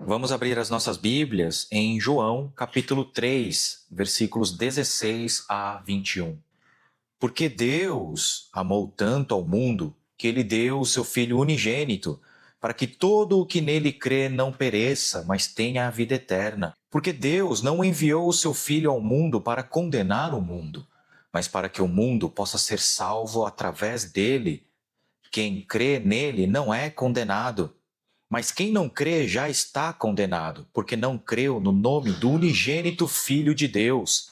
Vamos abrir as nossas Bíblias em João, capítulo 3, versículos 16 a 21. Porque Deus amou tanto ao mundo que ele deu o seu Filho unigênito, para que todo o que nele crê não pereça, mas tenha a vida eterna. Porque Deus não enviou o seu Filho ao mundo para condenar o mundo, mas para que o mundo possa ser salvo através dele. Quem crê nele não é condenado, mas quem não crê já está condenado, porque não creu no nome do unigênito Filho de Deus.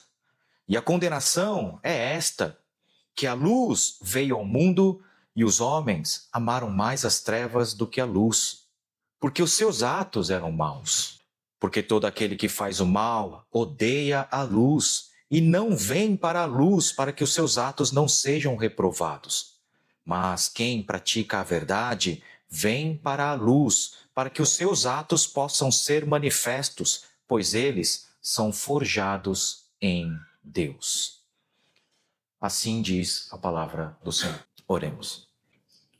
E a condenação é esta: que a luz veio ao mundo e os homens amaram mais as trevas do que a luz, porque os seus atos eram maus. Porque todo aquele que faz o mal odeia a luz e não vem para a luz para que os seus atos não sejam reprovados. Mas quem pratica a verdade vem para a luz, para que os seus atos possam ser manifestos, pois eles são forjados em Deus. Assim diz a palavra do Senhor. Oremos.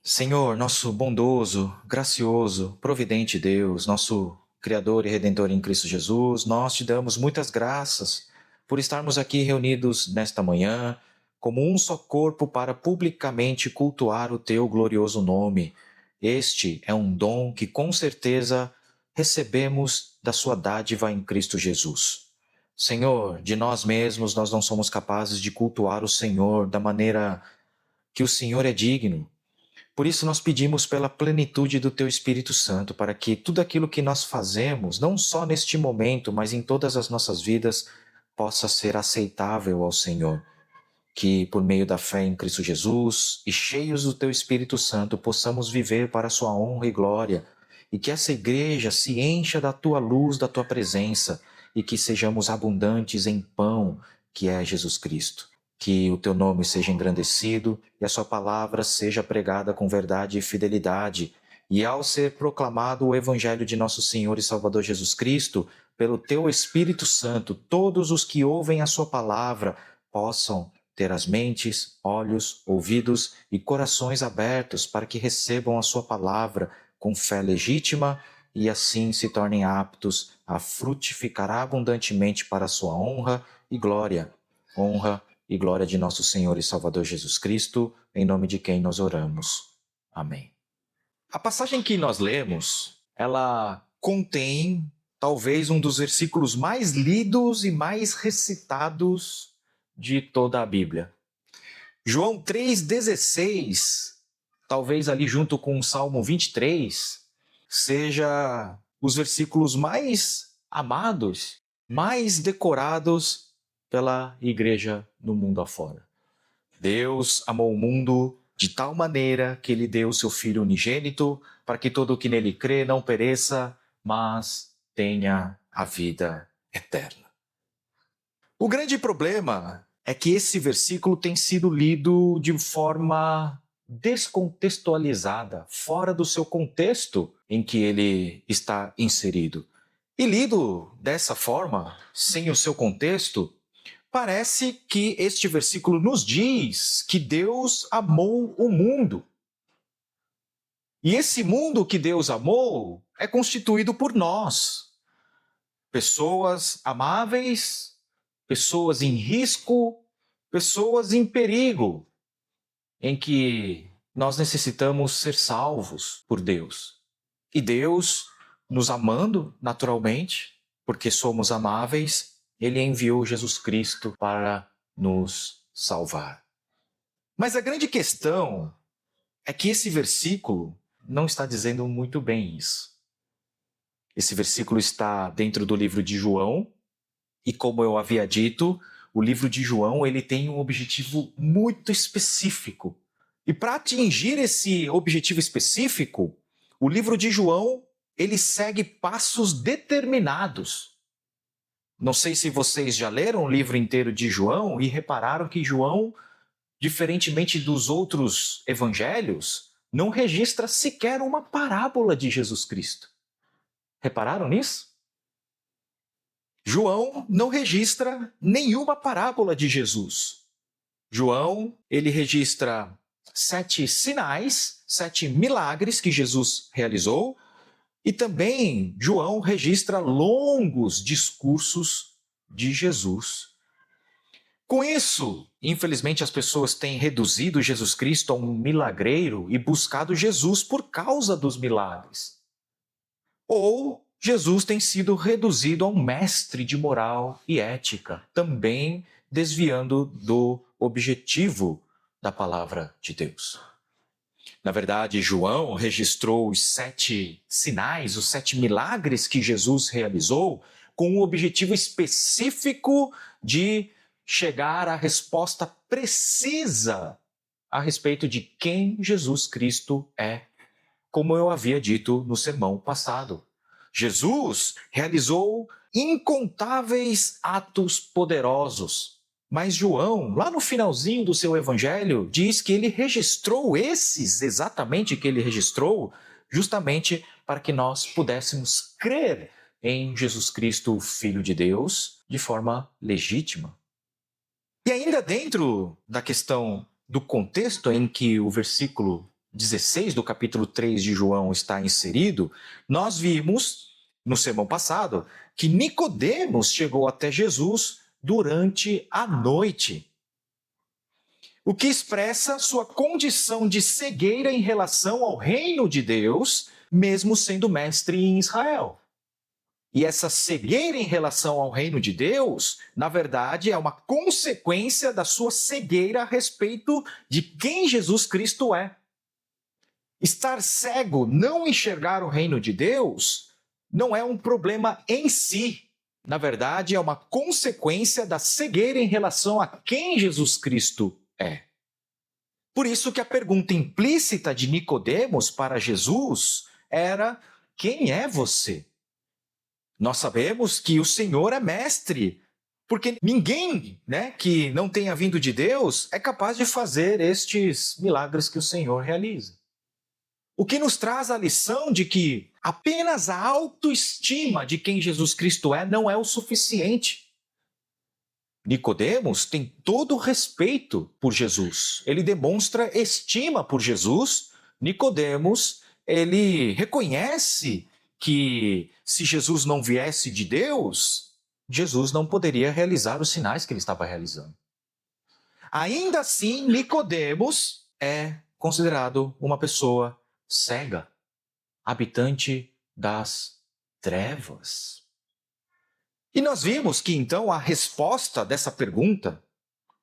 Senhor, nosso bondoso, gracioso, providente Deus, nosso Criador e Redentor em Cristo Jesus, nós te damos muitas graças por estarmos aqui reunidos nesta manhã, como um só corpo para publicamente cultuar o teu glorioso nome. Este é um dom que com certeza recebemos da sua dádiva em Cristo Jesus. Senhor, de nós mesmos nós não somos capazes de cultuar o Senhor da maneira que o Senhor é digno. Por isso nós pedimos pela plenitude do Teu Espírito Santo, para que tudo aquilo que nós fazemos, não só neste momento, mas em todas as nossas vidas, possa ser aceitável ao Senhor. Que por meio da fé em Cristo Jesus e cheios do Teu Espírito Santo, possamos viver para a Sua honra e glória, e que essa igreja se encha da Tua luz, da Tua presença, e que sejamos abundantes em pão, que é Jesus Cristo. Que o teu nome seja engrandecido e a sua palavra seja pregada com verdade e fidelidade. E ao ser proclamado o evangelho de nosso Senhor e Salvador Jesus Cristo, pelo teu Espírito Santo, todos os que ouvem a sua palavra possam ter as mentes, olhos, ouvidos e corações abertos para que recebam a sua palavra com fé legítima e assim se tornem aptos a frutificar abundantemente para a sua honra e glória. Honra e glória de nosso Senhor e Salvador Jesus Cristo, em nome de quem nós oramos. Amém. A passagem que nós lemos, ela contém talvez um dos versículos mais lidos e mais recitados de toda a Bíblia. João 3,16, talvez ali junto com o Salmo 23, seja os versículos mais amados, mais decorados pela igreja no mundo afora. Deus amou o mundo de tal maneira que ele deu o seu Filho unigênito para que todo o que nele crê não pereça, mas tenha a vida eterna. O grande problema é que esse versículo tem sido lido de forma descontextualizada, fora do seu contexto em que ele está inserido. E lido dessa forma, sem o seu contexto, parece que este versículo nos diz que Deus amou o mundo. E esse mundo que Deus amou é constituído por nós. Pessoas amáveis, pessoas em risco, pessoas em perigo, em que nós necessitamos ser salvos por Deus. E Deus, nos amando naturalmente, porque somos amáveis, ele enviou Jesus Cristo para nos salvar. Mas a grande questão é que esse versículo não está dizendo muito bem isso. Esse versículo está dentro do livro de João, e como eu havia dito, o livro de João ele tem um objetivo muito específico. E para atingir esse objetivo específico, o livro de João ele segue passos determinados. Não sei se vocês já leram o livro inteiro de João e repararam que João, diferentemente dos outros evangelhos, não registra sequer uma parábola de Jesus Cristo. Repararam nisso? João não registra nenhuma parábola de Jesus. João, ele registra 7 sinais, 7 milagres que Jesus realizou, E também João registra longos discursos de Jesus. Com isso, infelizmente, as pessoas têm reduzido Jesus Cristo a um milagreiro e buscado Jesus por causa dos milagres. Ou Jesus tem sido reduzido a um mestre de moral e ética, também desviando do objetivo da palavra de Deus. Na verdade, João registrou os 7 sinais, os 7 milagres que Jesus realizou, com um objetivo específico de chegar à resposta precisa a respeito de quem Jesus Cristo é, como eu havia dito no sermão passado. Jesus realizou incontáveis atos poderosos, mas João, lá no finalzinho do seu evangelho, diz que ele registrou esses exatamente que ele registrou, justamente para que nós pudéssemos crer em Jesus Cristo, o Filho de Deus, de forma legítima. E ainda dentro da questão do contexto em que o versículo 16 do capítulo 3 de João está inserido, nós vimos no sermão passado que Nicodemos chegou até Jesus durante a noite, o que expressa sua condição de cegueira em relação ao reino de Deus, mesmo sendo mestre em Israel. E essa cegueira em relação ao reino de Deus, na verdade, é uma consequência da sua cegueira a respeito de quem Jesus Cristo é. Estar cego, não enxergar o reino de Deus, não é um problema em si. Na verdade, é uma consequência da cegueira em relação a quem Jesus Cristo é. Por isso que a pergunta implícita de Nicodemos para Jesus era: quem é você? Nós sabemos que o Senhor é mestre, porque ninguém, que não tenha vindo de Deus é capaz de fazer estes milagres que o Senhor realiza. O que nos traz a lição de que apenas a autoestima de quem Jesus Cristo é não é o suficiente. Nicodemos tem todo o respeito por Jesus. Ele demonstra estima por Jesus. Nicodemos, ele reconhece que se Jesus não viesse de Deus, Jesus não poderia realizar os sinais que ele estava realizando. Ainda assim, Nicodemos é considerado uma pessoa cega, habitante das trevas. E nós vimos que então a resposta dessa pergunta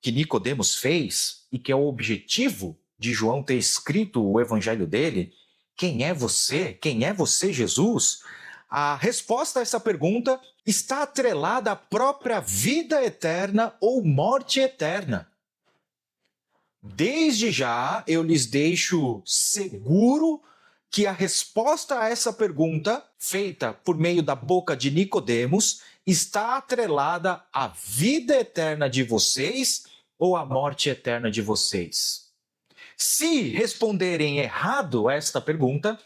que Nicodemos fez, e que é o objetivo de João ter escrito o evangelho dele, quem é você? Quem é você, Jesus? A resposta a essa pergunta está atrelada à própria vida eterna ou morte eterna. Desde já eu lhes deixo seguro que a resposta a essa pergunta, feita por meio da boca de Nicodemos, está atrelada à vida eterna de vocês ou à morte eterna de vocês. Se responderem errado a esta pergunta,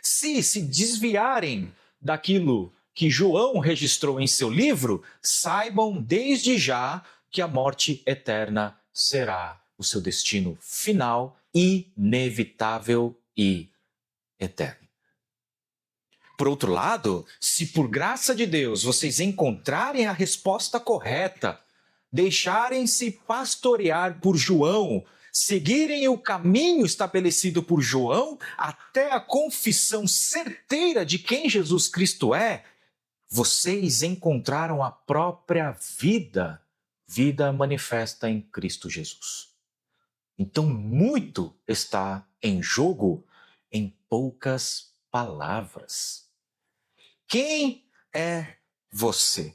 se desviarem daquilo que João registrou em seu livro, saibam desde já que a morte eterna será o seu destino final, inevitável e eterno. Por outro lado, se por graça de Deus vocês encontrarem a resposta correta, deixarem-se pastorear por João, seguirem o caminho estabelecido por João até a confissão certeira de quem Jesus Cristo é, vocês encontraram a própria vida, vida manifesta em Cristo Jesus. Então, muito está em jogo em poucas palavras. Quem é você?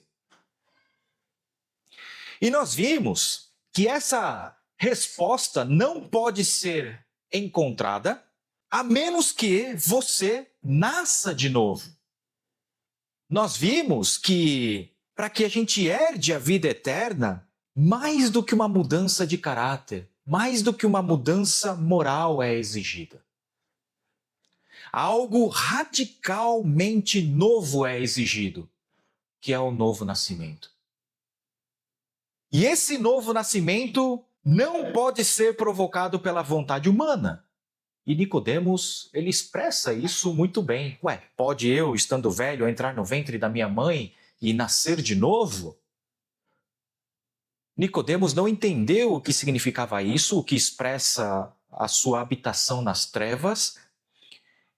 E nós vimos que essa resposta não pode ser encontrada a menos que você nasça de novo. Nós vimos que para que a gente herde a vida eterna, mais do que uma mudança de caráter, mais do que uma mudança moral é exigida. Algo radicalmente novo é exigido, que é o novo nascimento. E esse novo nascimento não pode ser provocado pela vontade humana. E Nicodemos, ele expressa isso muito bem. Ué, pode eu, estando velho, entrar no ventre da minha mãe e nascer de novo? Nicodemos não entendeu o que significava isso, o que expressa a sua habitação nas trevas.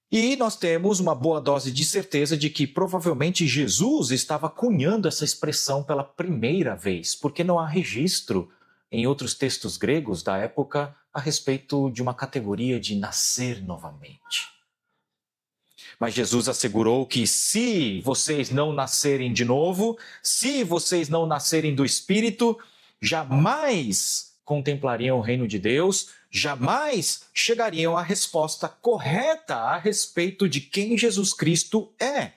E nós temos uma boa dose de certeza de que provavelmente Jesus estava cunhando essa expressão pela primeira vez, porque não há registro em outros textos gregos da época a respeito de uma categoria de nascer novamente. Mas Jesus assegurou que se vocês não nascerem de novo, se vocês não nascerem do Espírito, jamais contemplariam o reino de Deus, jamais chegariam à resposta correta a respeito de quem Jesus Cristo é.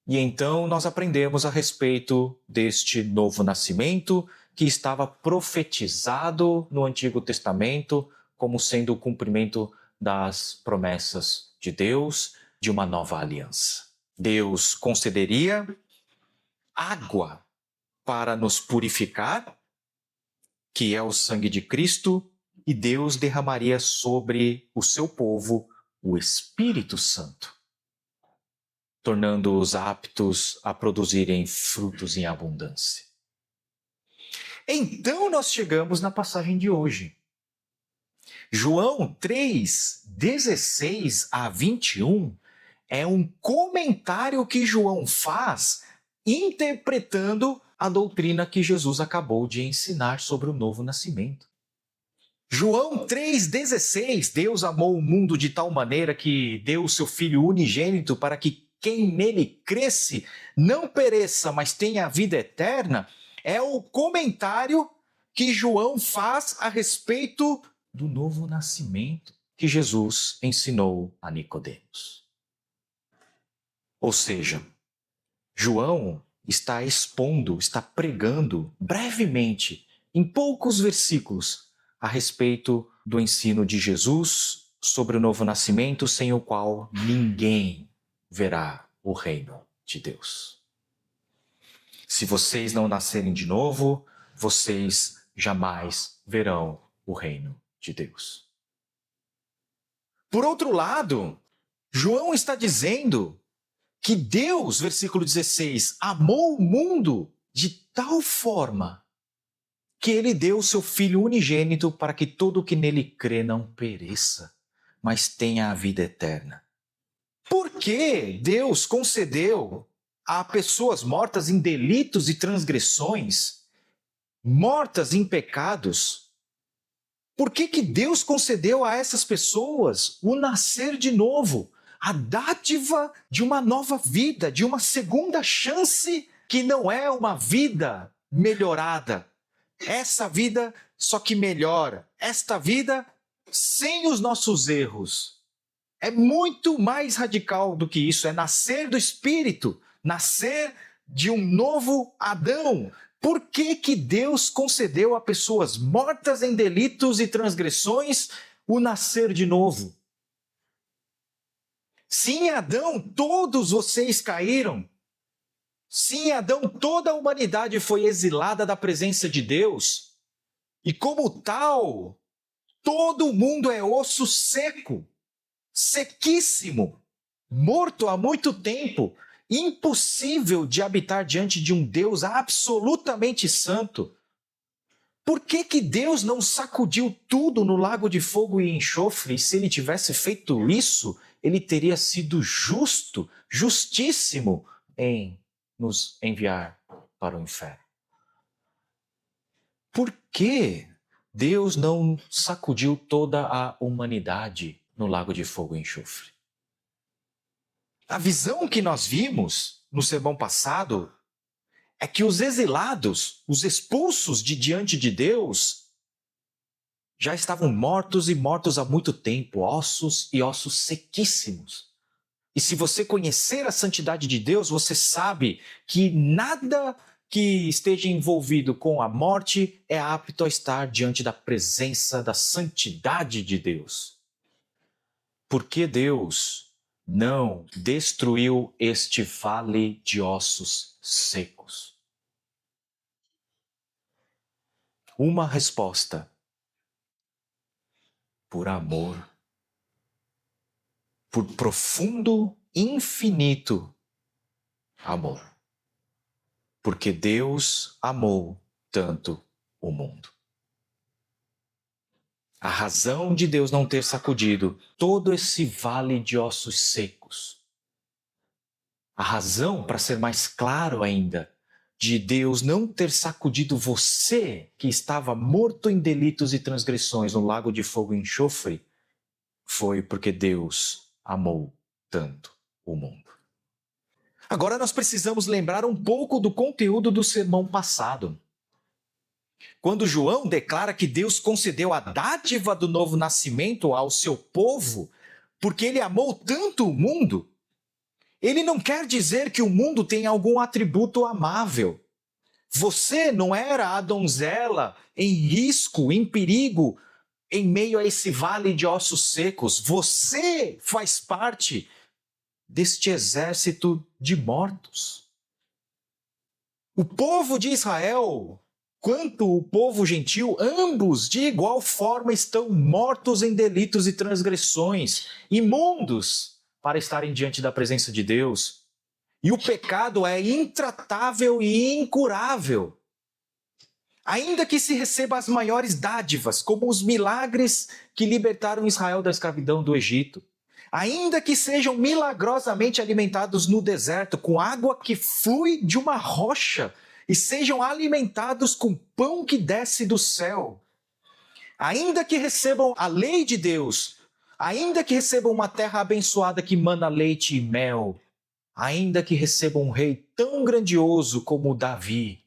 E então nós aprendemos a respeito deste novo nascimento que estava profetizado no Antigo Testamento como sendo o cumprimento das promessas de Deus de uma nova aliança. Deus concederia água para nos purificar, que é o sangue de Cristo, e Deus derramaria sobre o seu povo o Espírito Santo, tornando-os aptos a produzirem frutos em abundância. Então nós chegamos na passagem de hoje. João 3, 16 a 21 é um comentário que João faz interpretando a doutrina que Jesus acabou de ensinar sobre o novo nascimento. João 3,16, Deus amou o mundo de tal maneira que deu o seu Filho unigênito para que quem nele cresce não pereça, mas tenha a vida eterna, é o comentário que João faz a respeito do novo nascimento que Jesus ensinou a Nicodemos. Ou seja, João está expondo, está pregando brevemente, em poucos versículos, a respeito do ensino de Jesus sobre o novo nascimento, sem o qual ninguém verá o reino de Deus. Se vocês não nascerem de novo, vocês jamais verão o reino de Deus. Por outro lado, João está dizendo que Deus, versículo 16, amou o mundo de tal forma que ele deu o seu Filho unigênito para que todo o que nele crê não pereça, mas tenha a vida eterna. Por que Deus concedeu a pessoas mortas em delitos e transgressões, mortas em pecados? Por que Deus concedeu a essas pessoas o nascer de novo? A dádiva de uma nova vida, de uma segunda chance que não é uma vida melhorada. Essa vida só que melhora. Esta vida sem os nossos erros. É muito mais radical do que isso. É nascer do Espírito, nascer de um novo Adão. Por que Deus concedeu a pessoas mortas em delitos e transgressões o nascer de novo? Se em Adão todos vocês caíram, se em Adão toda a humanidade foi exilada da presença de Deus, e como tal, todo mundo é osso seco, sequíssimo, morto há muito tempo, impossível de habitar diante de um Deus absolutamente santo. Por que Deus não sacudiu tudo no lago de fogo e enxofre? E se ele tivesse feito isso, ele teria sido justo, justíssimo em nos enviar para o inferno. Por que Deus não sacudiu toda a humanidade no lago de fogo e enxofre? A visão que nós vimos no sermão passado é que os exilados, os expulsos de diante de Deus, já estavam mortos e mortos há muito tempo, ossos e ossos sequíssimos. E se você conhecer a santidade de Deus, você sabe que nada que esteja envolvido com a morte é apto a estar diante da presença da santidade de Deus. Por que Deus não destruiu este vale de ossos secos? Uma resposta: por amor por profundo, infinito amor. Porque Deus amou tanto o mundo. A razão de Deus não ter sacudido todo esse vale de ossos secos. A razão, para ser mais claro ainda, de Deus não ter sacudido você, que estava morto em delitos e transgressões no lago de fogo e enxofre, foi porque Deus amou tanto o mundo. Agora nós precisamos lembrar um pouco do conteúdo do sermão passado. Quando João declara que Deus concedeu a dádiva do novo nascimento ao seu povo, porque ele amou tanto o mundo, ele não quer dizer que o mundo tem algum atributo amável. Você não era a donzela em risco, em perigo, em meio a esse vale de ossos secos. Você faz parte deste exército de mortos. O povo de Israel, quanto o povo gentil, ambos de igual forma estão mortos em delitos e transgressões, imundos para estarem diante da presença de Deus. E o pecado é intratável e incurável. Ainda que se receba as maiores dádivas, como os milagres que libertaram Israel da escravidão do Egito, ainda que sejam milagrosamente alimentados no deserto com água que flui de uma rocha e sejam alimentados com pão que desce do céu, ainda que recebam a lei de Deus, ainda que recebam uma terra abençoada que mana leite e mel, ainda que recebam um rei tão grandioso como Davi,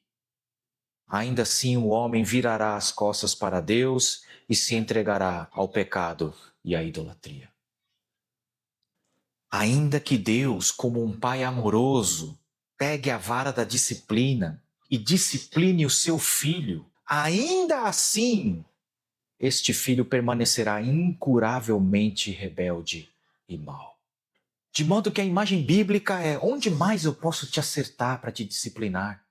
ainda assim o homem virará as costas para Deus e se entregará ao pecado e à idolatria. Ainda que Deus, como um pai amoroso, pegue a vara da disciplina e discipline o seu filho, ainda assim este filho permanecerá incuravelmente rebelde e mau. De modo que a imagem bíblica é: onde mais eu posso te acertar para te disciplinar?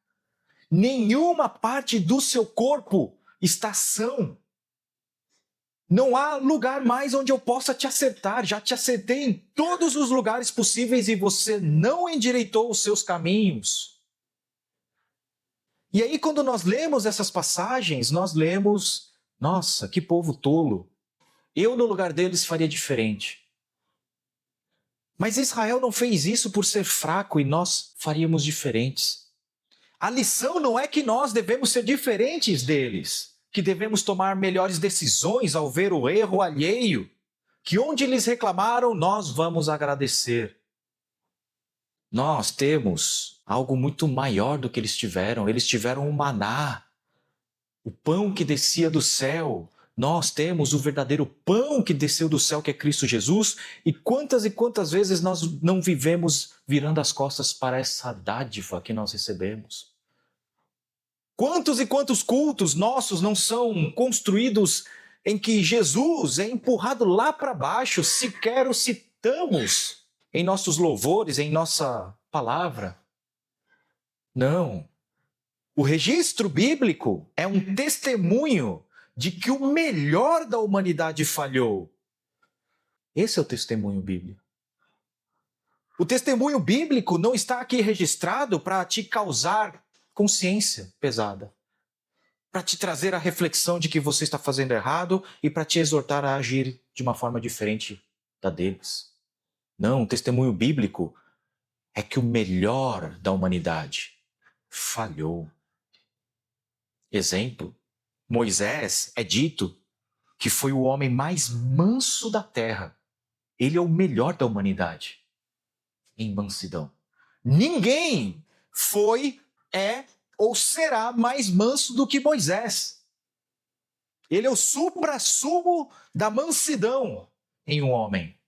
Nenhuma parte do seu corpo está são. Não há lugar mais onde eu possa te acertar. Já te acertei em todos os lugares possíveis e você não endireitou os seus caminhos. E aí, quando nós lemos essas passagens, nós lemos: nossa, que povo tolo. Eu, no lugar deles, faria diferente. Mas Israel não fez isso por ser fraco e nós faríamos diferentes. A lição não é que nós devemos ser diferentes deles, que devemos tomar melhores decisões ao ver o erro alheio, que onde eles reclamaram, nós vamos agradecer. Nós temos algo muito maior do que eles tiveram. Eles tiveram o maná, o pão que descia do céu. Nós temos o verdadeiro pão que desceu do céu, que é Cristo Jesus. E quantas vezes nós não vivemos virando as costas para essa dádiva que nós recebemos? Quantos e quantos cultos nossos não são construídos em que Jesus é empurrado lá para baixo, sequer o citamos em nossos louvores, em nossa palavra? Não. O registro bíblico é um testemunho de que o melhor da humanidade falhou. Esse é o testemunho bíblico. O testemunho bíblico não está aqui registrado para te causar consciência pesada, para te trazer a reflexão de que você está fazendo errado e para te exortar a agir de uma forma diferente da deles. Não, o testemunho bíblico é que o melhor da humanidade falhou. Exemplo, Moisés é dito que foi o homem mais manso da terra. Ele é o melhor da humanidade em mansidão. Ninguém foi, é ou será mais manso do que Moisés. Ele é o suprassumo da mansidão em um homem.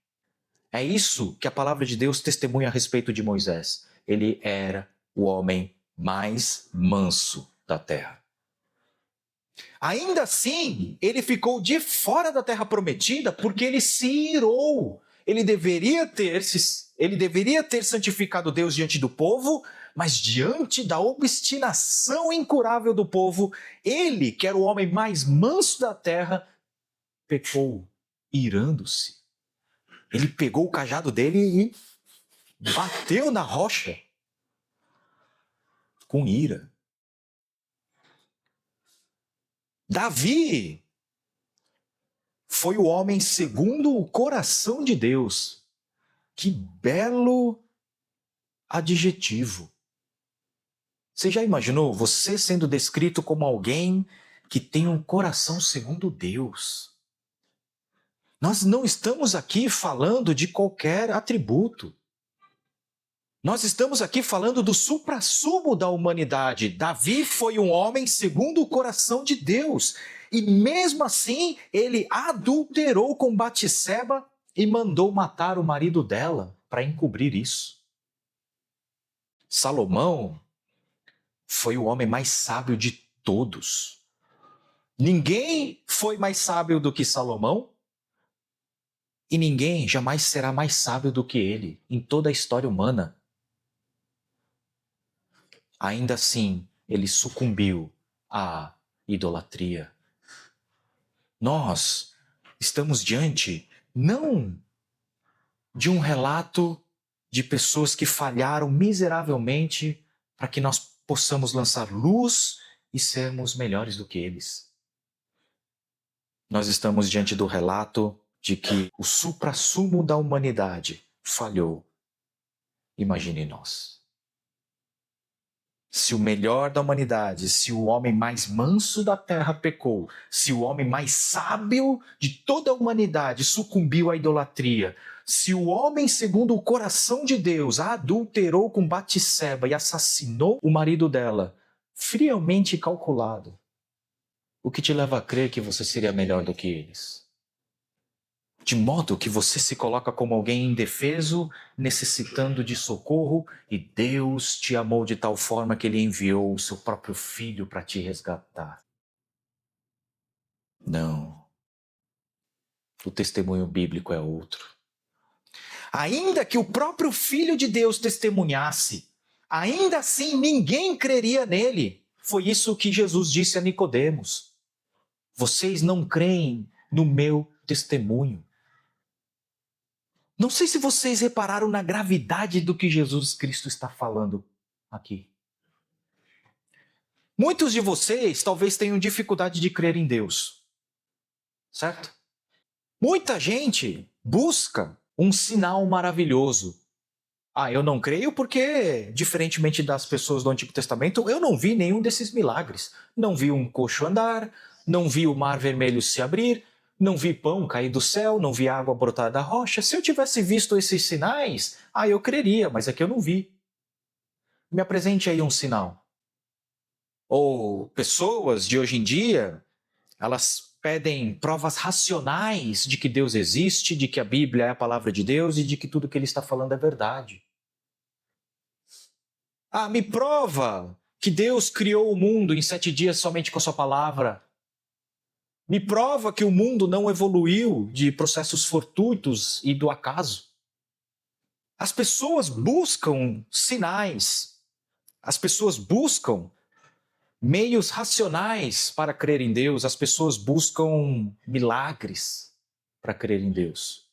É isso que a palavra de Deus testemunha a respeito de Moisés. Ele era o homem mais manso da terra. Ainda assim, ele ficou de fora da terra prometida porque ele se irou. Ele deveria ter santificado Deus diante do povo, mas diante da obstinação incurável do povo, ele, que era o homem mais manso da terra, pecou, irando-se. Ele pegou o cajado dele e bateu na rocha com ira. Davi foi o homem segundo o coração de Deus. Que belo adjetivo. Você já imaginou você sendo descrito como alguém que tem um coração segundo Deus? Nós não estamos aqui falando de qualquer atributo. Nós estamos aqui falando do suprassumo da humanidade. Davi foi um homem segundo o coração de Deus. E mesmo assim, ele adulterou com Batseba e mandou matar o marido dela para encobrir isso. Salomão foi o homem mais sábio de todos. Ninguém foi mais sábio do que Salomão e ninguém jamais será mais sábio do que ele em toda a história humana. Ainda assim, ele sucumbiu à idolatria. Nós estamos diante não de um relato de pessoas que falharam miseravelmente para que nós possamos lançar luz e sermos melhores do que eles. Nós estamos diante do relato de que o suprassumo da humanidade falhou. Imagine nós. Se o melhor da humanidade, se o homem mais manso da terra pecou, se o homem mais sábio de toda a humanidade sucumbiu à idolatria, se o homem segundo o coração de Deus adulterou com Batseba e assassinou o marido dela, friamente calculado, o que te leva a crer que você seria melhor do que eles? De modo que você se coloca como alguém indefeso, necessitando de socorro, e Deus te amou de tal forma que Ele enviou o seu próprio Filho para te resgatar. Não. O testemunho bíblico é outro. Ainda que o próprio Filho de Deus testemunhasse, ainda assim ninguém creria nele. Foi isso que Jesus disse a Nicodemos. Vocês não creem no meu testemunho. Não sei se vocês repararam na gravidade do que Jesus Cristo está falando aqui. Muitos de vocês talvez tenham dificuldade de crer em Deus, certo? Muita gente busca um sinal maravilhoso. Eu não creio porque, diferentemente das pessoas do Antigo Testamento, eu não vi nenhum desses milagres. Não vi um coxo andar, não vi o mar vermelho se abrir, não vi pão cair do céu, não vi água brotar da rocha. Se eu tivesse visto esses sinais, eu creria, mas é que eu não vi. Me apresente aí um sinal. Ou pessoas de hoje em dia, elas pedem provas racionais de que Deus existe, de que a Bíblia é a palavra de Deus e de que tudo que ele está falando é verdade. Me prova que Deus criou o mundo em 7 dias somente com a sua palavra. Me prova que o mundo não evoluiu de processos fortuitos e do acaso. As pessoas buscam sinais. As pessoas buscam meios racionais para crer em Deus. As pessoas buscam milagres para crer em Deus.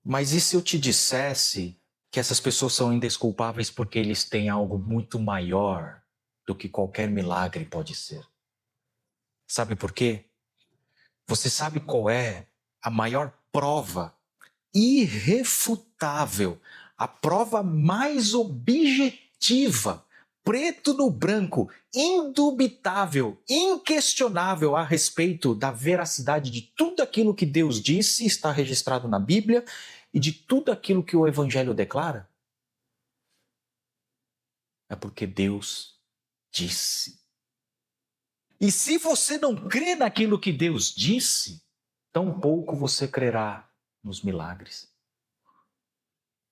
Mas e se eu te dissesse que essas pessoas são indesculpáveis porque eles têm algo muito maior do que qualquer milagre pode ser? Sabe por quê? Você sabe qual é a maior prova irrefutável, a prova mais objetiva, preto no branco, indubitável, inquestionável a respeito da veracidade de tudo aquilo que Deus disse, está registrado na Bíblia, e de tudo aquilo que o Evangelho declara? É porque Deus disse. E se você não crê naquilo que Deus disse, tampouco você crerá nos milagres.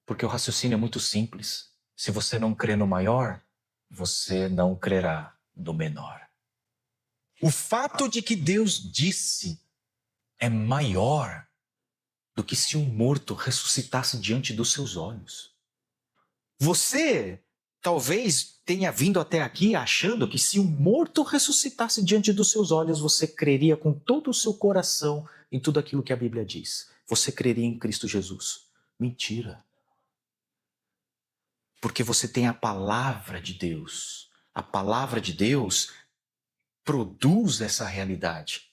Porque o raciocínio é muito simples. Se você não crê no maior, você não crerá no menor. O fato de que Deus disse é maior do que se um morto ressuscitasse diante dos seus olhos. Você talvez tenha vindo até aqui achando que se um morto ressuscitasse diante dos seus olhos, você creria com todo o seu coração em tudo aquilo que a Bíblia diz, você creria em Cristo Jesus. Mentira. Porque você tem a palavra de Deus. A palavra de Deus produz essa realidade.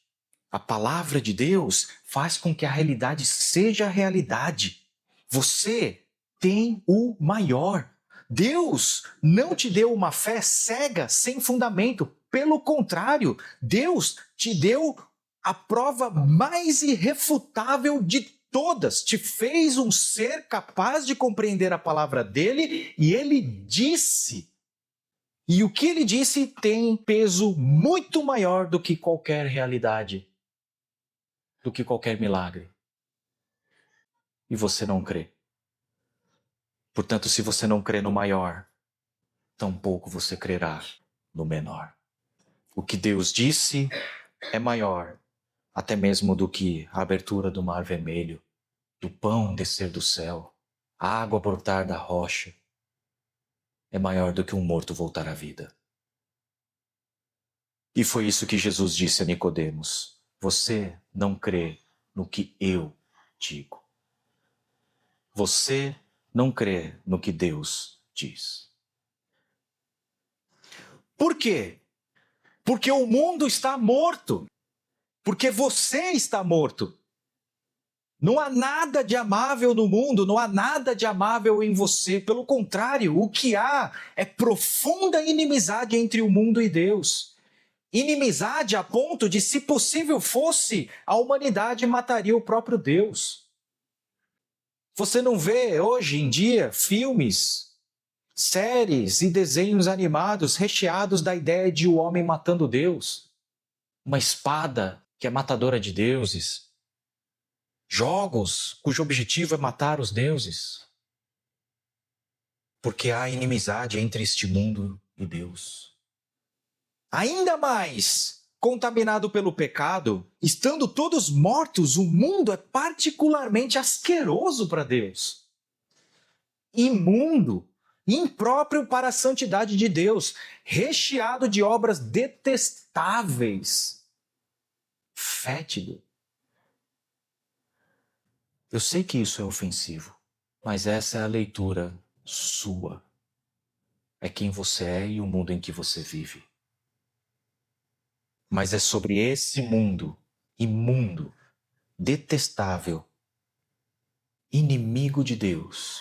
A palavra de Deus faz com que a realidade seja realidade. Você tem o maior. Deus não te deu uma fé cega, sem fundamento. Pelo contrário, Deus te deu a prova mais irrefutável de todas. Te fez um ser capaz de compreender a palavra dele e ele disse. E o que ele disse tem peso muito maior do que qualquer realidade, do que qualquer milagre. E você não crê. Portanto, se você não crê no maior, tampouco você crerá no menor. O que Deus disse é maior, até mesmo do que a abertura do mar vermelho, do pão descer do céu, a água brotar da rocha. É maior do que um morto voltar à vida. E foi isso que Jesus disse a Nicodemos. Você não crê no que eu digo. Você não crê no que Deus diz. Por quê? Porque o mundo está morto. Porque você está morto. Não há nada de amável no mundo, não há nada de amável em você. Pelo contrário, o que há é profunda inimizade entre o mundo e Deus. Inimizade a ponto de, se possível fosse, a humanidade mataria o próprio Deus. Você não vê hoje em dia filmes, séries e desenhos animados recheados da ideia de o homem matando Deus? Uma espada que é matadora de deuses? Jogos cujo objetivo é matar os deuses? Porque há inimizade entre este mundo e Deus. Ainda mais contaminado pelo pecado, estando todos mortos, o mundo é particularmente asqueroso para Deus. Imundo, impróprio para a santidade de Deus, recheado de obras detestáveis, fétido. Eu sei que isso é ofensivo, mas essa é a leitura sua. É quem você é e o mundo em que você vive. Mas é sobre esse mundo imundo, detestável, inimigo de Deus.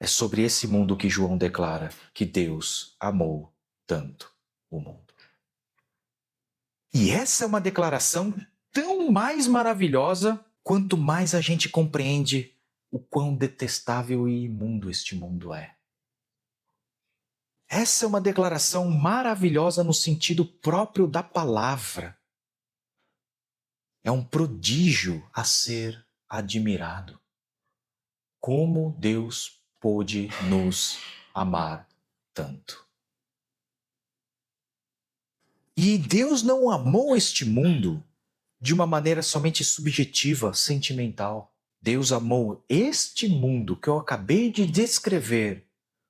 É sobre esse mundo que João declara que Deus amou tanto o mundo. E essa é uma declaração tão mais maravilhosa quanto mais a gente compreende o quão detestável e imundo este mundo é. Essa é uma declaração maravilhosa no sentido próprio da palavra. É um prodígio a ser admirado. Como Deus pôde nos amar tanto. E Deus não amou este mundo de uma maneira somente subjetiva, sentimental. Deus amou este mundo que eu acabei de descrever,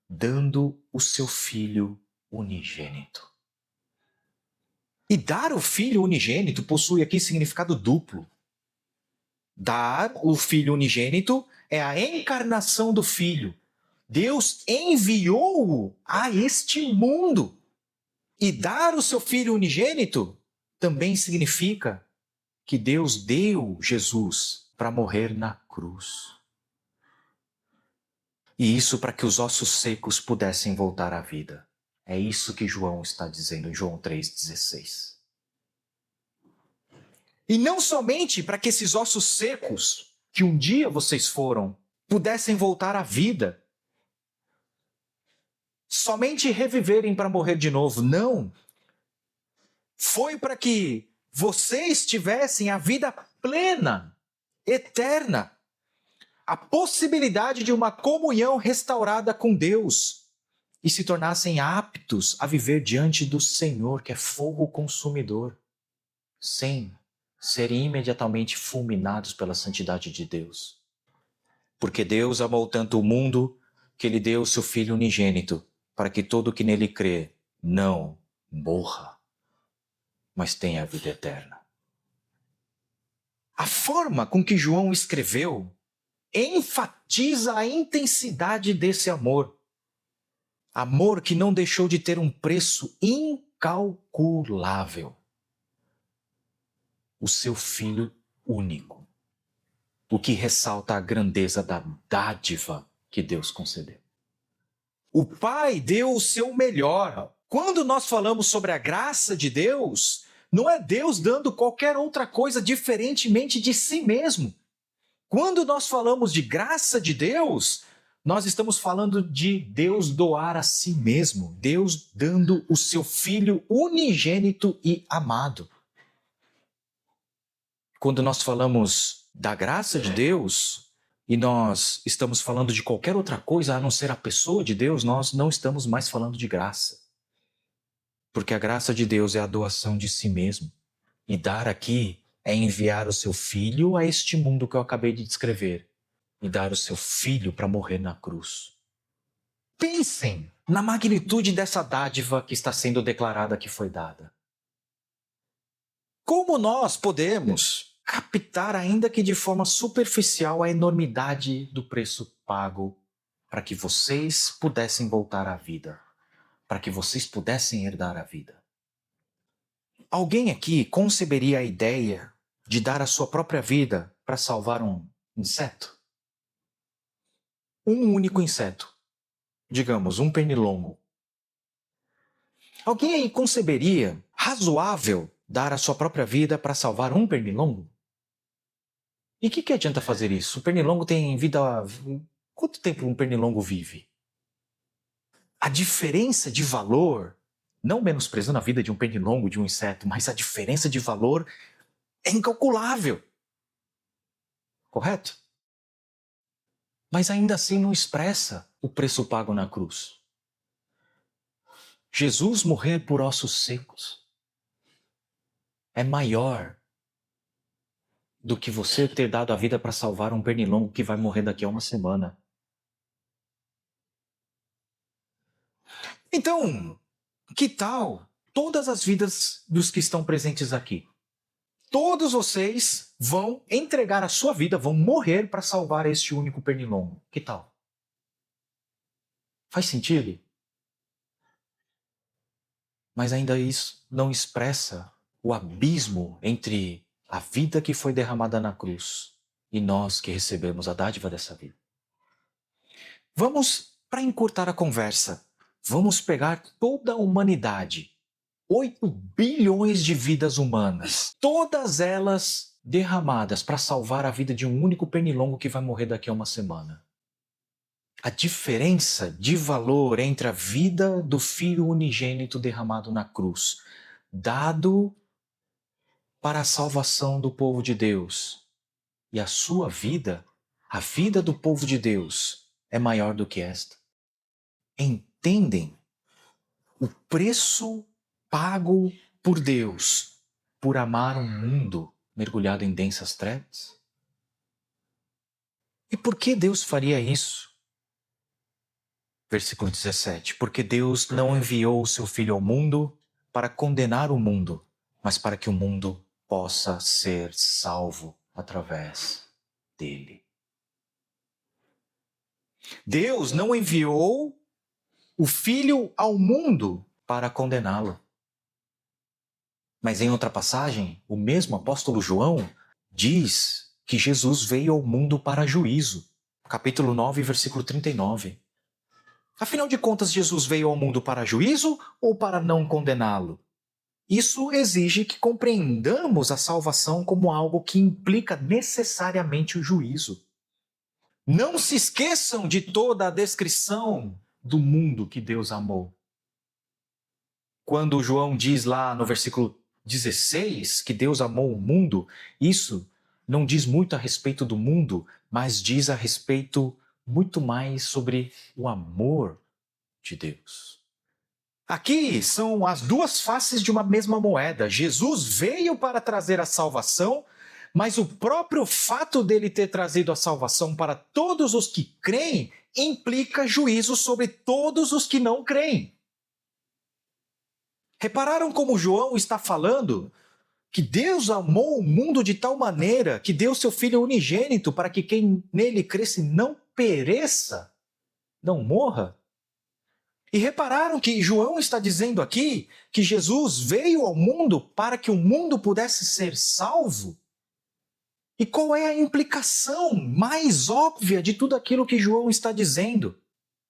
dando o seu Filho unigênito. E dar o Filho unigênito possui aqui significado duplo. Dar o Filho unigênito é a encarnação do Filho. Deus enviou-o a este mundo. E dar o seu Filho unigênito também significa que Deus deu Jesus para morrer na cruz. E isso para que os ossos secos pudessem voltar à vida. É isso que João está dizendo em João 3,16. E não somente para que esses ossos secos, que um dia vocês foram, pudessem voltar à vida, somente reviverem para morrer de novo. Não. Foi para que vocês tivessem a vida plena, eterna, a possibilidade de uma comunhão restaurada com Deus e se tornassem aptos a viver diante do Senhor, que é fogo consumidor, sem serem imediatamente fulminados pela santidade de Deus. Porque Deus amou tanto o mundo que Ele deu o seu Filho unigênito, para que todo que nele crê não morra, mas tenha a vida eterna. A forma com que João escreveu enfatiza a intensidade desse amor. Amor que não deixou de ter um preço incalculável. O seu Filho único. O que ressalta a grandeza da dádiva que Deus concedeu. O Pai deu o seu melhor. Quando nós falamos sobre a graça de Deus, não é Deus dando qualquer outra coisa diferentemente de si mesmo. Quando nós falamos de graça de Deus, nós estamos falando de Deus doar a si mesmo, Deus dando o seu Filho unigênito e amado. Quando nós falamos da graça de Deus e nós estamos falando de qualquer outra coisa a não ser a pessoa de Deus, nós não estamos mais falando de graça. Porque a graça de Deus é a doação de si mesmo. E dar aqui é enviar o seu Filho a este mundo que eu acabei de descrever. E dar o seu Filho para morrer na cruz. Pensem na magnitude dessa dádiva que está sendo declarada que foi dada. Como nós podemos captar, ainda que de forma superficial, a enormidade do preço pago para que vocês pudessem voltar à vida, para que vocês pudessem herdar a vida? Alguém aqui conceberia a ideia de dar a sua própria vida para salvar um inseto? Um único inseto. Digamos, um pernilongo. Alguém aí conceberia razoável dar a sua própria vida para salvar um pernilongo? E o que adianta fazer isso? O pernilongo tem vida... Quanto tempo um pernilongo vive? A diferença de valor, não menosprezando a vida de um pernilongo, de um inseto, mas a diferença de valor é incalculável. Correto? Mas ainda assim não expressa o preço pago na cruz. Jesus morrer por ossos secos é maior do que você ter dado a vida para salvar um pernilongo que vai morrer daqui a uma semana. Então, que tal todas as vidas dos que estão presentes aqui? Todos vocês vão entregar a sua vida, vão morrer para salvar este único pernilongo. Que tal? Faz sentido? Mas ainda isso não expressa o abismo entre a vida que foi derramada na cruz e nós que recebemos a dádiva dessa vida. Vamos, para encurtar a conversa, vamos pegar toda a humanidade, 8 bilhões de vidas humanas, todas elas derramadas para salvar a vida de um único pernilongo que vai morrer daqui a uma semana. A diferença de valor entre a vida do Filho unigênito derramado na cruz, dado para a salvação do povo de Deus, e a sua vida, a vida do povo de Deus, é maior do que esta. Entendem o preço pago por Deus por amar um mundo mergulhado em densas trevas? E por que Deus faria isso? Versículo 17. Porque Deus não enviou o seu Filho ao mundo para condenar o mundo, mas para que o mundo possa ser salvo através dele. Deus não enviou o Filho ao mundo para condená-lo. Mas em outra passagem, o mesmo apóstolo João diz que Jesus veio ao mundo para juízo. Capítulo 9, versículo 39. Afinal de contas, Jesus veio ao mundo para juízo ou para não condená-lo? Isso exige que compreendamos a salvação como algo que implica necessariamente o juízo. Não se esqueçam de toda a descrição do mundo que Deus amou. Quando João diz lá no versículo 16 que Deus amou o mundo, isso não diz muito a respeito do mundo, mas diz a respeito muito mais sobre o amor de Deus. Aqui são as duas faces de uma mesma moeda. Jesus veio para trazer a salvação, mas o próprio fato dele ter trazido a salvação para todos os que creem implica juízo sobre todos os que não creem. Repararam como João está falando que Deus amou o mundo de tal maneira que deu seu Filho unigênito para que quem nele cresce não pereça, não morra. E repararam que João está dizendo aqui que Jesus veio ao mundo para que o mundo pudesse ser salvo? E qual é a implicação mais óbvia de tudo aquilo que João está dizendo?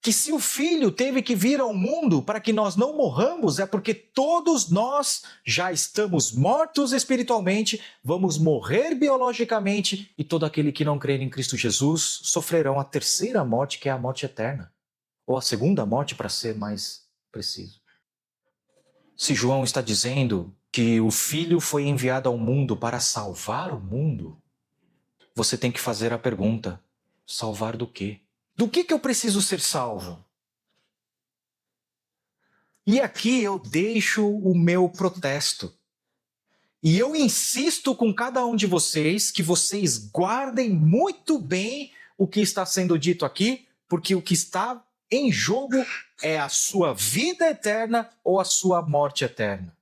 Que se o Filho teve que vir ao mundo para que nós não morramos, é porque todos nós já estamos mortos espiritualmente, vamos morrer biologicamente, e todo aquele que não crer em Cristo Jesus sofrerão a terceira morte, que é a morte eterna. Ou a segunda morte, para ser mais preciso. Se João está dizendo que o Filho foi enviado ao mundo para salvar o mundo, você tem que fazer a pergunta: salvar do quê? Do que eu preciso ser salvo? E aqui eu deixo o meu protesto. E eu insisto com cada um de vocês que vocês guardem muito bem o que está sendo dito aqui, porque o que está em jogo é a sua vida eterna ou a sua morte eterna.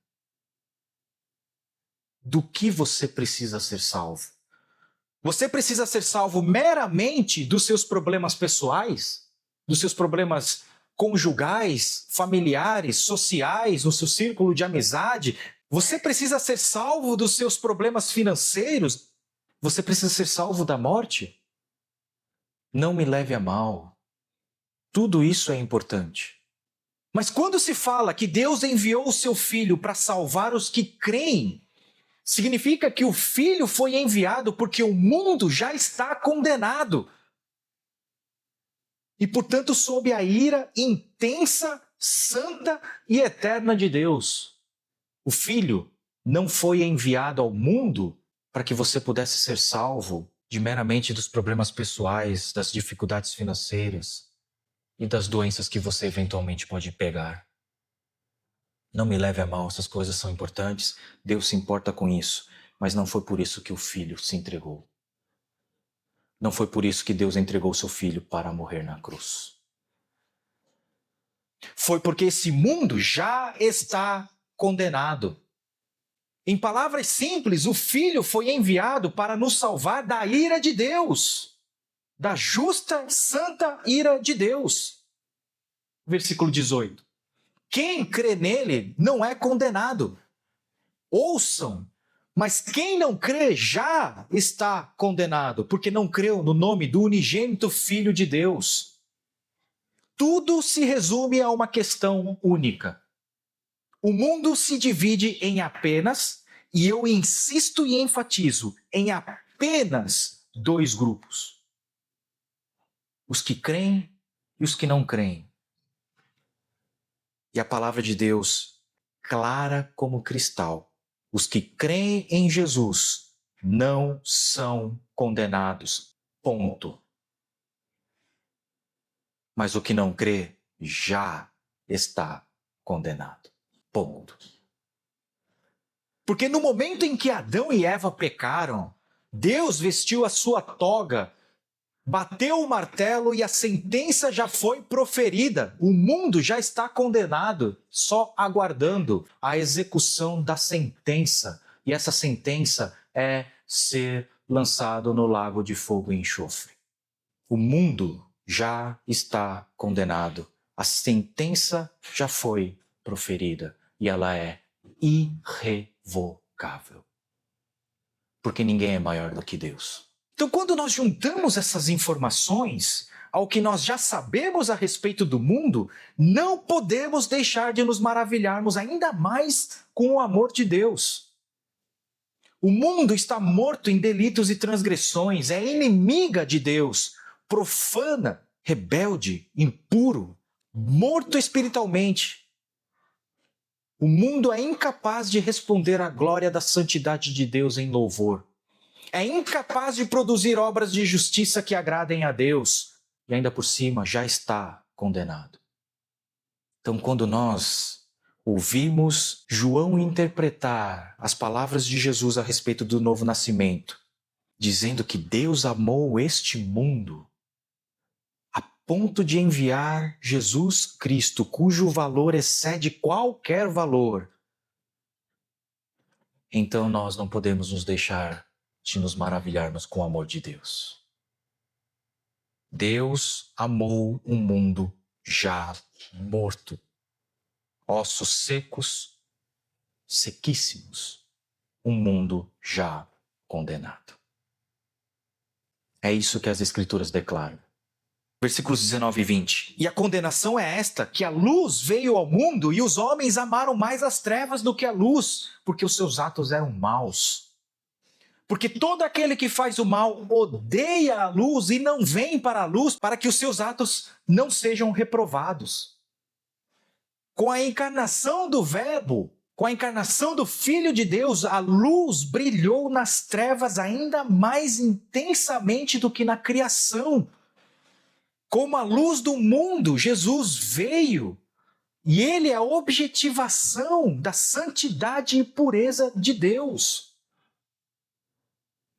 Do que você precisa ser salvo? Você precisa ser salvo meramente dos seus problemas pessoais? Dos seus problemas conjugais, familiares, sociais, no seu círculo de amizade? Você precisa ser salvo dos seus problemas financeiros? Você precisa ser salvo da morte? Não me leve a mal. Tudo isso é importante. Mas quando se fala que Deus enviou o seu Filho para salvar os que creem, significa que o Filho foi enviado porque o mundo já está condenado. E, portanto, sob a ira intensa, santa e eterna de Deus. O Filho não foi enviado ao mundo para que você pudesse ser salvo meramente dos problemas pessoais, das dificuldades financeiras e das doenças que você eventualmente pode pegar. Não me leve a mal, essas coisas são importantes, Deus se importa com isso, mas não foi por isso que o Filho se entregou. Não foi por isso que Deus entregou seu Filho para morrer na cruz. Foi porque esse mundo já está condenado. Em palavras simples, o Filho foi enviado para nos salvar da ira de Deus, da justa, santa ira de Deus. Versículo 18. Quem crê nele não é condenado. Ouçam, mas quem não crê já está condenado, porque não creu no nome do unigênito Filho de Deus. Tudo se resume a uma questão única. O mundo se divide em apenas, e eu insisto e enfatizo, em apenas dois grupos. Os que creem e os que não creem. E a palavra de Deus, clara como cristal, os que creem em Jesus não são condenados. Ponto. Mas o que não crê já está condenado. Ponto. Porque no momento em que Adão e Eva pecaram, Deus vestiu a sua toga, bateu o martelo e a sentença já foi proferida. O mundo já está condenado, só aguardando a execução da sentença. E essa sentença é ser lançado no lago de fogo e enxofre. O mundo já está condenado. A sentença já foi proferida e ela é irrevogável. Porque ninguém é maior do que Deus. Então, quando nós juntamos essas informações ao que nós já sabemos a respeito do mundo, não podemos deixar de nos maravilharmos ainda mais com o amor de Deus. O mundo está morto em delitos e transgressões, é inimiga de Deus, profana, rebelde, impuro, morto espiritualmente. O mundo é incapaz de responder à glória da santidade de Deus em louvor. É incapaz de produzir obras de justiça que agradem a Deus. E ainda por cima já está condenado. Então, quando nós ouvimos João interpretar as palavras de Jesus a respeito do novo nascimento, dizendo que Deus amou este mundo a ponto de enviar Jesus Cristo, cujo valor excede qualquer valor, então nós não podemos nos deixar de nos maravilharmos com o amor de Deus. Deus amou um mundo já morto, ossos secos, sequíssimos, um mundo já condenado. É isso que as Escrituras declaram. Versículos 19 e 20. E a condenação é esta, que a luz veio ao mundo e os homens amaram mais as trevas do que a luz, porque os seus atos eram maus. Porque todo aquele que faz o mal odeia a luz e não vem para a luz para que os seus atos não sejam reprovados. Com a encarnação do Verbo, com a encarnação do Filho de Deus, a luz brilhou nas trevas ainda mais intensamente do que na criação. Como a luz do mundo, Jesus veio e ele é a objetivação da santidade e pureza de Deus.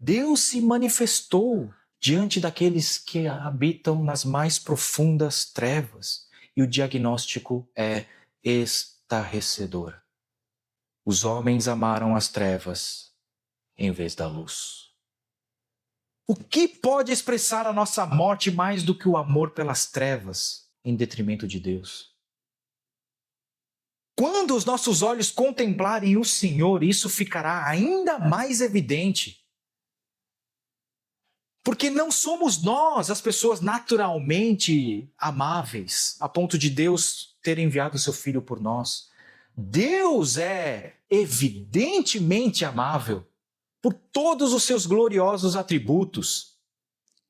Deus se manifestou diante daqueles que habitam nas mais profundas trevas e o diagnóstico é estarrecedor. Os homens amaram as trevas em vez da luz. O que pode expressar a nossa morte mais do que o amor pelas trevas em detrimento de Deus? Quando os nossos olhos contemplarem o Senhor, isso ficará ainda mais evidente. Porque não somos nós as pessoas naturalmente amáveis, a ponto de Deus ter enviado o seu Filho por nós. Deus é evidentemente amável por todos os seus gloriosos atributos.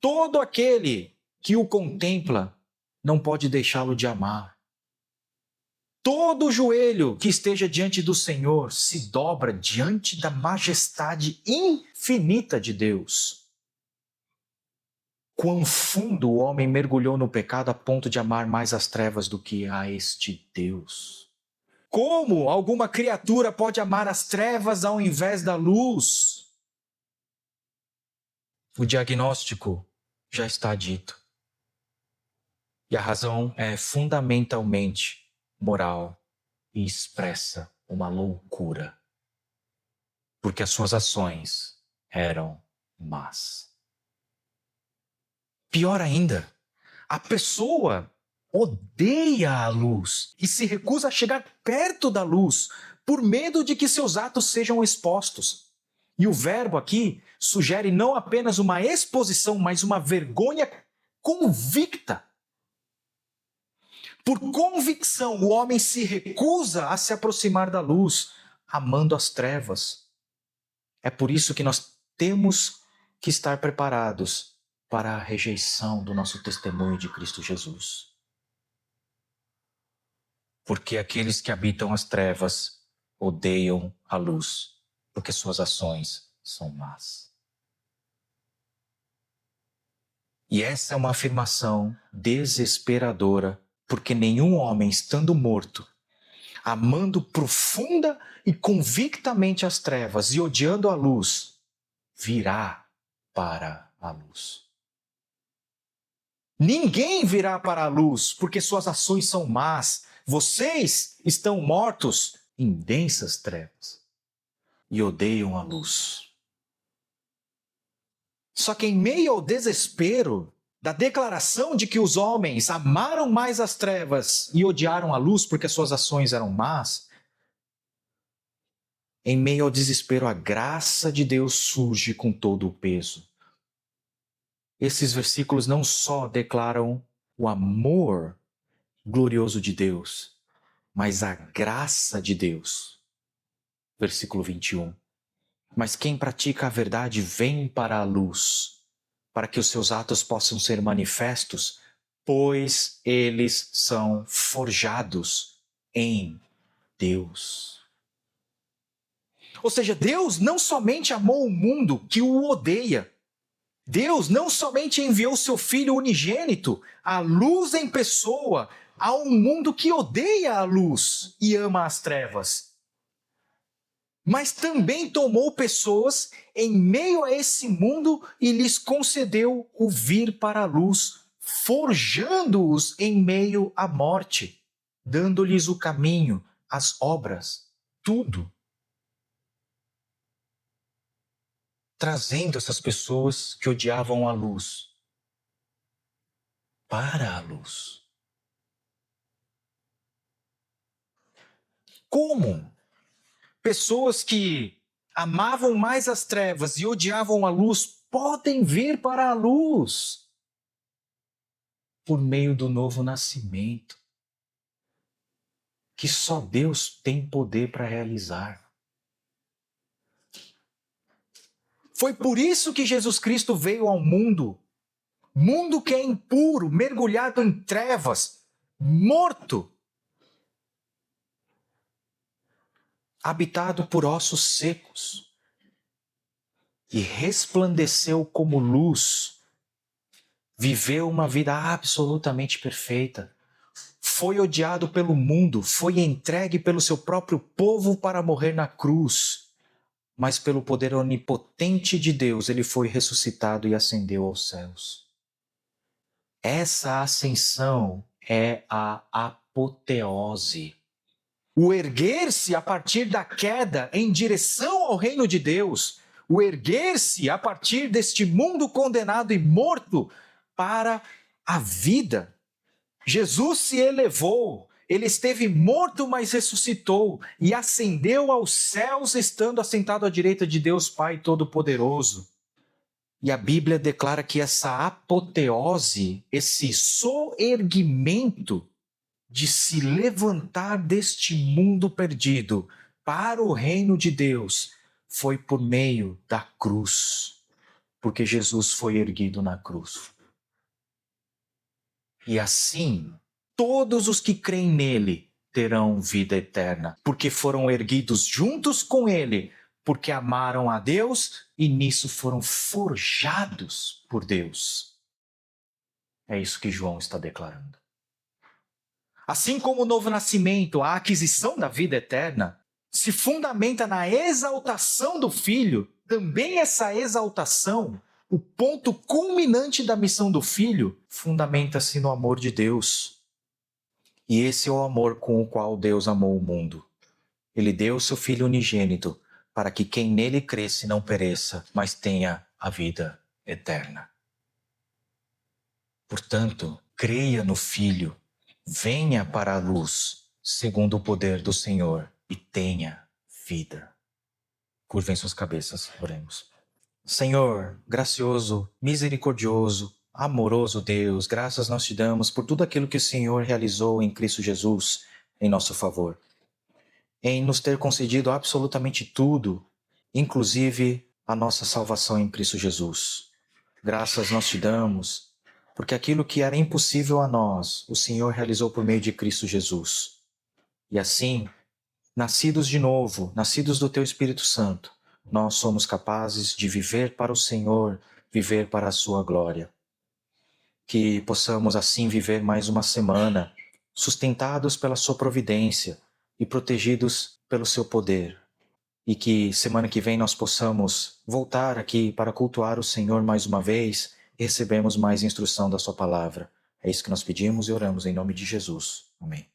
Todo aquele que o contempla não pode deixá-lo de amar. Todo joelho que esteja diante do Senhor se dobra diante da majestade infinita de Deus. Quão fundo o homem mergulhou no pecado a ponto de amar mais as trevas do que a este Deus. Como alguma criatura pode amar as trevas ao invés da luz? O diagnóstico já está dito. E a razão é fundamentalmente moral e expressa uma loucura. Porque as suas ações eram más. Pior ainda, a pessoa odeia a luz e se recusa a chegar perto da luz por medo de que seus atos sejam expostos. E o verbo aqui sugere não apenas uma exposição, mas uma vergonha convicta. Por convicção, o homem se recusa a se aproximar da luz, amando as trevas. É por isso que nós temos que estar preparados para a rejeição do nosso testemunho de Cristo Jesus. Porque aqueles que habitam as trevas odeiam a luz, porque suas ações são más. E essa é uma afirmação desesperadora, porque nenhum homem, estando morto, amando profunda e convictamente as trevas e odiando a luz, virá para a luz. Ninguém virá para a luz, porque suas ações são más. Vocês estão mortos em densas trevas e odeiam a luz. Só que em meio ao desespero da declaração de que os homens amaram mais as trevas e odiaram a luz porque suas ações eram más, em meio ao desespero a graça de Deus surge com todo o peso. Esses versículos não só declaram o amor glorioso de Deus, mas a graça de Deus. Versículo 21. Mas quem pratica a verdade vem para a luz, para que os seus atos possam ser manifestos, pois eles são forjados em Deus. Ou seja, Deus não somente amou o mundo que o odeia, Deus não somente enviou seu Filho unigênito, a luz em pessoa, a um mundo que odeia a luz e ama as trevas, mas também tomou pessoas em meio a esse mundo e lhes concedeu o vir para a luz, forjando-os em meio à morte, dando-lhes o caminho, as obras, tudo. trazendo essas pessoas que odiavam a luz para a luz. Como? Pessoas que amavam mais as trevas e odiavam a luz podem vir para a luz por meio do novo nascimento, que só Deus tem poder para realizar. Foi por isso que Jesus Cristo veio ao mundo que é impuro, mergulhado em trevas, morto, habitado por ossos secos, e resplandeceu como luz, viveu uma vida absolutamente perfeita, foi odiado pelo mundo, foi entregue pelo seu próprio povo para morrer na cruz, mas pelo poder onipotente de Deus, ele foi ressuscitado e ascendeu aos céus. Essa ascensão é a apoteose. O erguer-se a partir da queda em direção ao reino de Deus, o erguer-se a partir deste mundo condenado e morto para a vida. Jesus se elevou, ele esteve morto, mas ressuscitou e ascendeu aos céus, estando assentado à direita de Deus Pai Todo-Poderoso. E a Bíblia declara que essa apoteose, esse soerguimento de se levantar deste mundo perdido para o reino de Deus, foi por meio da cruz, porque Jesus foi erguido na cruz. E assim, todos os que creem nele terão vida eterna, porque foram erguidos juntos com ele, porque amaram a Deus e nisso foram forjados por Deus. É isso que João está declarando. Assim como o novo nascimento, a aquisição da vida eterna, se fundamenta na exaltação do Filho, também essa exaltação, o ponto culminante da missão do Filho, fundamenta-se no amor de Deus. E esse é o amor com o qual Deus amou o mundo. Ele deu seu Filho unigênito para que quem nele cresce não pereça, mas tenha a vida eterna. Portanto, creia no Filho, venha para a luz, segundo o poder do Senhor, e tenha vida. Curvem suas cabeças, oremos. Senhor, gracioso, misericordioso, amoroso Deus, graças nós te damos por tudo aquilo que o Senhor realizou em Cristo Jesus em nosso favor. Em nos ter concedido absolutamente tudo, inclusive a nossa salvação em Cristo Jesus. Graças nós te damos, porque aquilo que era impossível a nós, o Senhor realizou por meio de Cristo Jesus. E assim, nascidos de novo, nascidos do Teu Espírito Santo, nós somos capazes de viver para o Senhor, viver para a Sua glória. Que possamos assim viver mais uma semana, sustentados pela Sua providência e protegidos pelo Seu poder. E que semana que vem nós possamos voltar aqui para cultuar o Senhor mais uma vez e recebemos mais instrução da Sua palavra. É isso que nós pedimos e oramos em nome de Jesus. Amém.